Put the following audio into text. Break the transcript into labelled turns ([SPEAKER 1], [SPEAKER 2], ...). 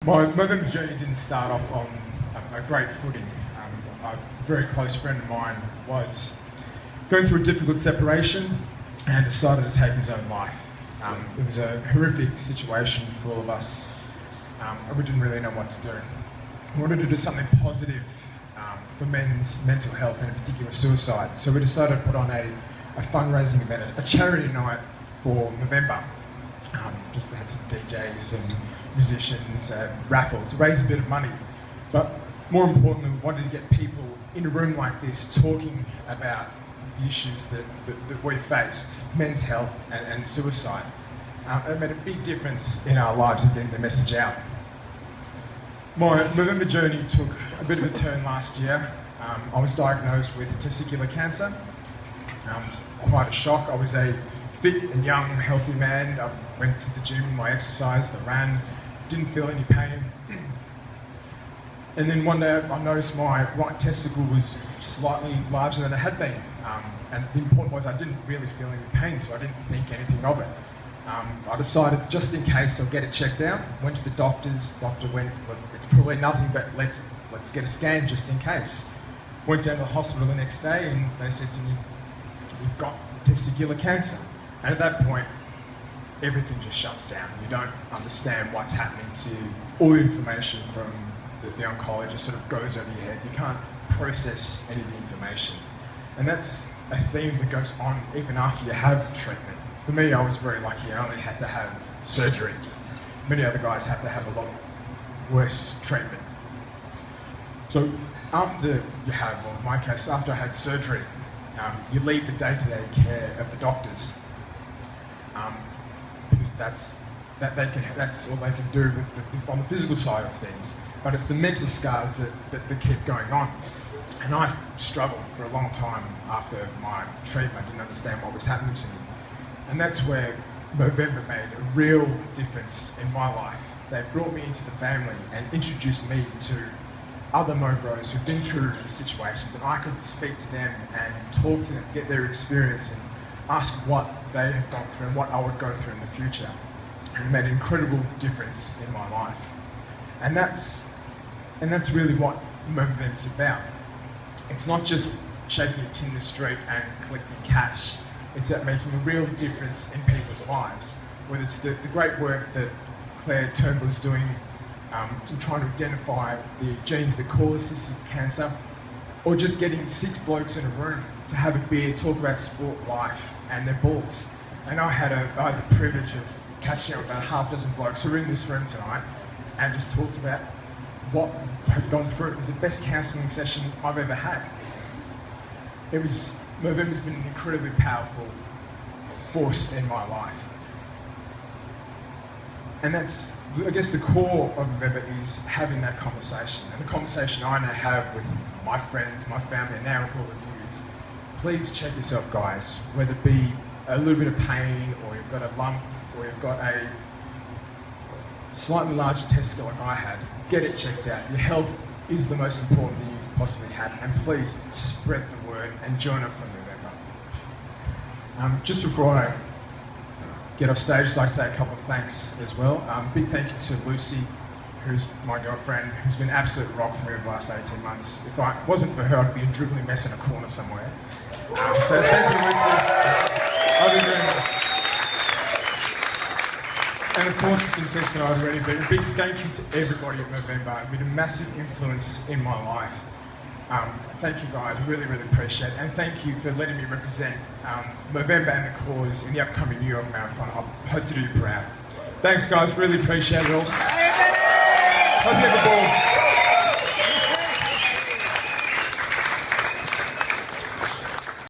[SPEAKER 1] My Movember journey didn't start off on a great footing. A very close friend of mine was going through a difficult separation and decided to take his own life. It was a horrific situation for all of us, and we didn't really know what to do. We wanted to do something positive for men's mental health and in particular suicide. So we decided to put on a fundraising event, a charity night for Movember. Just had some DJs and musicians, raffles to raise a bit of money. But more importantly, we wanted to get people in a room like this talking about the issues that we faced, men's health and suicide. It made a big difference in our lives and getting the message out. My Movember journey took a bit of a turn last year. I was diagnosed with testicular cancer. Quite a shock. I was a fit and young, healthy man. I went to the gym, I exercised, I ran, didn't feel any pain. And then one day I noticed my right testicle was slightly larger than it had been. And the important was I didn't really feel any pain, so I didn't think anything of it. I decided, just in case, I'll get it checked out. Went to the doctors. Doctor went, look, it's probably nothing, but let's get a scan just in case. Went down to the hospital the next day, and they said to me, "You've got testicular cancer." And at that point, everything just shuts down. You don't understand what's happening to you. All the information from the oncologist sort of goes over your head. You can't process any of the information. And that's a theme that goes on even after you have treatment. For me, I was very lucky. I only had to have surgery. Many other guys have to have a lot worse treatment. So after you have, or in my case, after I had surgery, you leave the day-to-day care of the doctors, because that's all they can do on the physical side of things. But it's the mental scars that keep going on. And I struggled for a long time after my treatment. I didn't understand what was happening to me. And that's where Movember made a real difference in my life. They brought me into the family and introduced me to other Mo Bros who've been through the situations, and I could speak to them and talk to them, get their experience and ask what they have gone through and what I would go through in the future. And it made an incredible difference in my life. And that's really what Movember is about. It's not just shaking a tin in the street and collecting cash. It's at making a real difference in people's lives. Whether it's the great work that Claire Turnbull is doing to trying to identify the genes that cause testicular cancer, or just getting 6 blokes in a room to have a beer, talk about sport, life, and their balls. And I had the privilege of catching up with about half a dozen blokes who were in this room tonight and just talked about what had gone through. It was the best counselling session I've ever had. Movember's been an incredibly powerful force in my life. And that's, I guess, the core of Movember is having that conversation. And the conversation I now have with my friends, my family, and now with all of you is, please check yourself, guys. Whether it be a little bit of pain, or you've got a lump, or you've got a slightly larger testicle like I had, get it checked out. Your health is the most important thing you can possibly have, and please spread the word and join up for Movember. Just before I get off stage, I'd like to say a couple of thanks as well. Big thank you to Lucy, who's my girlfriend, who's been an absolute rock for me over the last 18 months. If it wasn't for her, I'd be a dribbling mess in a corner somewhere. So thank you, Lucy. Love you very much. And of course, it's been said tonight already, but a big thank you to everybody at Movember. It's been a massive influence in my life. Thank you guys, really, really appreciate it. And thank you for letting me represent Movember and the cause in the upcoming New York Marathon. I hope to do you proud. Thanks guys, really appreciate it all. Hope you have a ball.